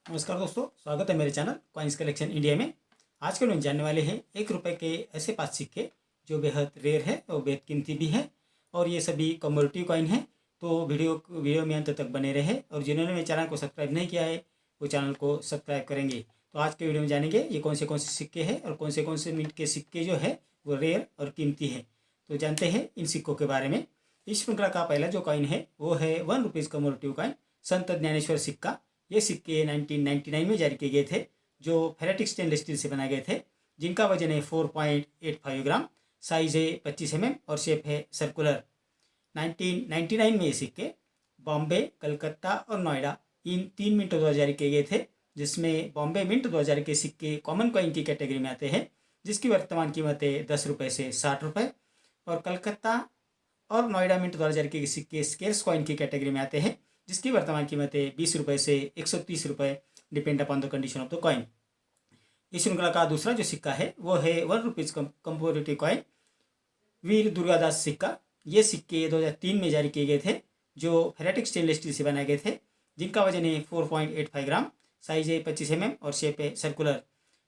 नमस्कार दोस्तों, स्वागत है मेरे चैनल कॉइन्स कलेक्शन इंडिया में। आज के वीडियो में जानने वाले हैं 1 रुपये के ऐसे 5 सिक्के जो बेहद रेयर है और बेहद कीमती भी है और ये सभी कमोडिटी कॉइन है। तो वीडियो में अंत तक बने रहे और जिन्होंने मेरे चैनल को सब्सक्राइब नहीं किया है वो चैनल को सब्सक्राइब करेंगे। तो आज के वीडियो में जानेंगे ये कौन से सिक्के हैं और कौन से मिंट के सिक्के जो है वो रेयर और कीमती है। तो जानते हैं इन सिक्कों के बारे में। इस श्रृंखला का पहला जो कॉइन है वो है 1 रुपीज़ कमोडिटी कॉइन संत ज्ञानेश्वर सिक्का। ये सिक्के 1999 में जारी किए गए थे, जो फेरेटिक स्टेनलेस स्टील से बनाए गए थे, जिनका वजन है 4.85 ग्राम, साइज है 25 mm और शेप है सर्कुलर। 1999 में ये सिक्के बॉम्बे, कलकत्ता और नोएडा इन 3 मिंटों द्वारा जारी किए गए थे, जिसमें बॉम्बे मिंट 2000 के सिक्के कॉमन कॉइन की कैटेगरी में आते हैं, जिसकी वर्तमान कीमत है 10 रुपये से 60 रुपये, और कलकत्ता और नोएडा मिंट 2000 के सिक्के स्केर्स कॉइन की कैटेगरी में आते हैं, जिसकी वर्तमान कीमत है 20 रुपये से 130 रुपये, depend upon the condition of the coin. इस श्रृंखला का दूसरा जो सिक्का है वो है 1 रुपीज़ कम्पोजिटिव कॉइन वीर दुर्गादास सिक्का। ये सिक्के 2003 में जारी किए गए थे, जो फेरेटिक स्टेनलेस स्टील से बनाए गए थे, जिनका वजन है 4.85 ग्राम, साइज है 25 mm और शेप है सर्कुलर।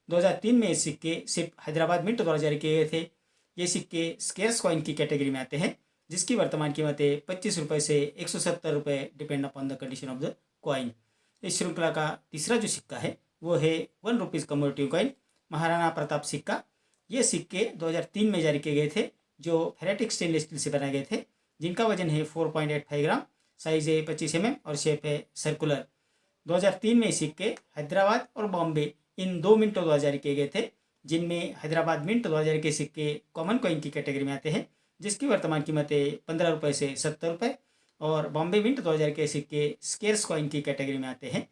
2003 में ये सिक्के सिर्फ हैदराबाद मिंट द्वारा जारी किए गए थे। ये सिक्के स्केर्स कॉइन की कैटेगरी में आते हैं, जिसकी वर्तमान कीमत है 25 रुपये से 170 रुपये, depend upon the condition of the coin. इस श्रृंखला का तीसरा जो सिक्का है वो है 1 rupees commodity coin Maharana Pratap सिक्का। ये सिक्के 2003 में जारी किए गए थे, जो फेरेटिक स्टेनलेस स्टील से बनाए गए थे, जिनका वजन है 4.85 ग्राम, साइज है 25 mm और शेप है सर्कुलर। 2003 में सिक्के हैदराबाद और बॉम्बे इन 2 मिंटों द्वारा जारी किए गए थे, जिनमें हैदराबाद मिंट 2000 के सिक्के कॉमन कॉइन की कैटेगरी में आते हैं, जिसकी वर्तमान कीमत है 15 रुपये से 70 रुपये, और बॉम्बे मिंट 2000 के सिक्के स्केर्स कॉइन की कैटेगरी में आते हैं,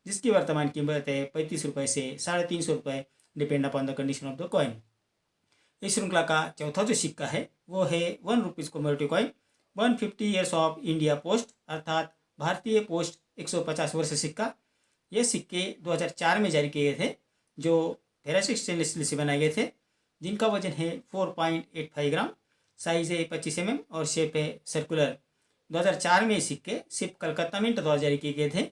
जिसकी वर्तमान कीमत है 35 रुपये से 350 रुपये, depend upon the condition of the coin. इस श्रृंखला का चौथा जो सिक्का है वो है 1 rupees commodity coin 150 years of India post, अर्थात भारतीय पोस्ट 150 वर्ष सिक्का। ये सिक्के 2004 में जारी किए गए थे, जो फेरेटिक स्टेनलेस स्टील से बनाए गए थे, जिनका वजन है 4.85 ग्राम, साइज है 25 mm और शेप है सर्कुलर। 2004 में ये सिक्के सिर्फ कलकत्ता मिंट द्वारा जारी किए गए थे।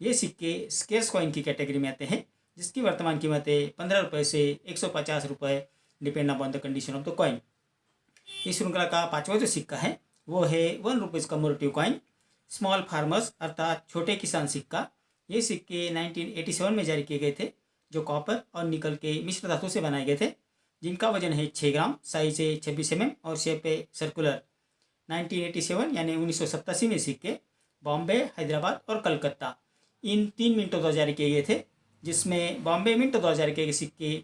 ये सिक्के स्केर्स कॉइन की कैटेगरी में आते हैं, जिसकी वर्तमान कीमत है 15 रुपये से 150 रुपये, depend upon the condition of the coin. इस श्रृंखला का पांचवा जो सिक्का है वो है 1 rupees commodity coin small farmers, अर्थात छोटे किसान सिक्का। ये सिक्के 1987 में जारी किए गए थे, जो कॉपर और निकल के मिश्र धातु से बनाए गए थे, जिनका वजन है 6 ग्राम, साइज है 26 mm और शेप है सर्कुलर। 1987 यानी 1987 में सिक्के बॉम्बे, हैदराबाद और कलकत्ता इन 3 मिंटों द्वारा जारी किए गए थे, जिसमें बॉम्बे मिंट 2000 के सिक्के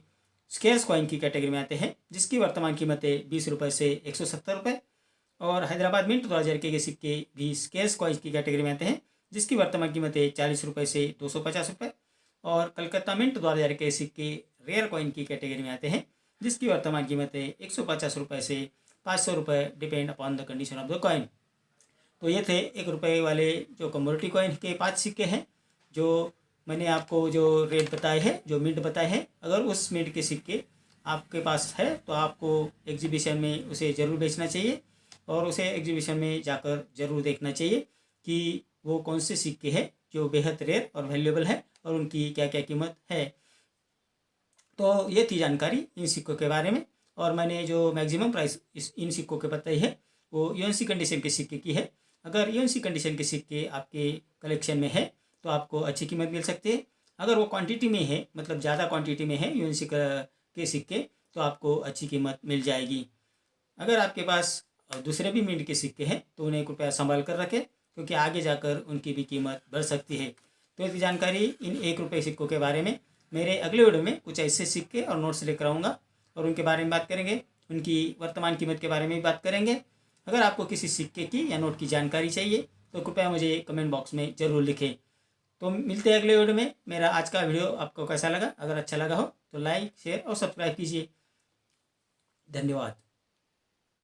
स्केर्स कॉइन की कैटेगरी में आते हैं, जिसकी वर्तमान कीमत है 20 रुपये से 170 रुपये, और हैदराबाद मिंट 2000 के सिक्के भी स्केर्स कॉइन की कैटेगरी में आते हैं, जिसकी वर्तमान कीमत है 40 रुपये से 250 रुपये, और कलकत्ता मिंट 2000 के सिक्के रेयर कॉइन की कैटेगरी में आते हैं, जिसकी वर्तमान कीमत है 150 रुपये से 500 रुपये, depend upon the condition of the coin. तो ये थे 1 रुपये वाले जो कमोडिटी कॉइन के 5 सिक्के हैं, जो मैंने आपको जो रेट बताए हैं, जो मिंट बताए हैं। अगर उस मिंट के सिक्के आपके पास है तो आपको एग्जीबिशन में उसे ज़रूर बेचना चाहिए, और उसे एग्जीबिशन में जाकर ज़रूर देखना चाहिए कि वो कौन से सिक्के हैं जो बेहद रेयर और वैल्यूएबल है और उनकी क्या क्या कीमत है। तो ये थी जानकारी इन सिक्कों के बारे में, और मैंने जो मैक्सिमम प्राइस इन सिक्कों के बताई है वो यूएनसी कंडीशन के सिक्के की है। अगर यूएनसी कंडीशन के सिक्के आपके कलेक्शन में है तो आपको अच्छी कीमत मिल सकती है। अगर वो क्वांटिटी में है, मतलब ज़्यादा क्वांटिटी में है यूएनसी के सिक्के, तो आपको अच्छी कीमत मिल जाएगी। अगर आपके पास दूसरे भी मिंट के सिक्के हैं तो उन्हें कृपया संभाल कर रखें, क्योंकि आगे जाकर उनकी भी कीमत बढ़ सकती है। तो ये जानकारी इन 1 रुपये सिक्कों के बारे में। मेरे अगले वीडियो में कुछ ऐसे सिक्के और नोट्स लेकर आऊँगा और उनके बारे में बात करेंगे, उनकी वर्तमान कीमत के बारे में भी बात करेंगे। अगर आपको किसी सिक्के की या नोट की जानकारी चाहिए तो कृपया मुझे कमेंट बॉक्स में ज़रूर लिखें। तो मिलते हैं अगले वीडियो में। मेरा आज का वीडियो आपको कैसा लगा? अगर अच्छा लगा हो तो लाइक, शेयर और सब्सक्राइब कीजिए। धन्यवाद।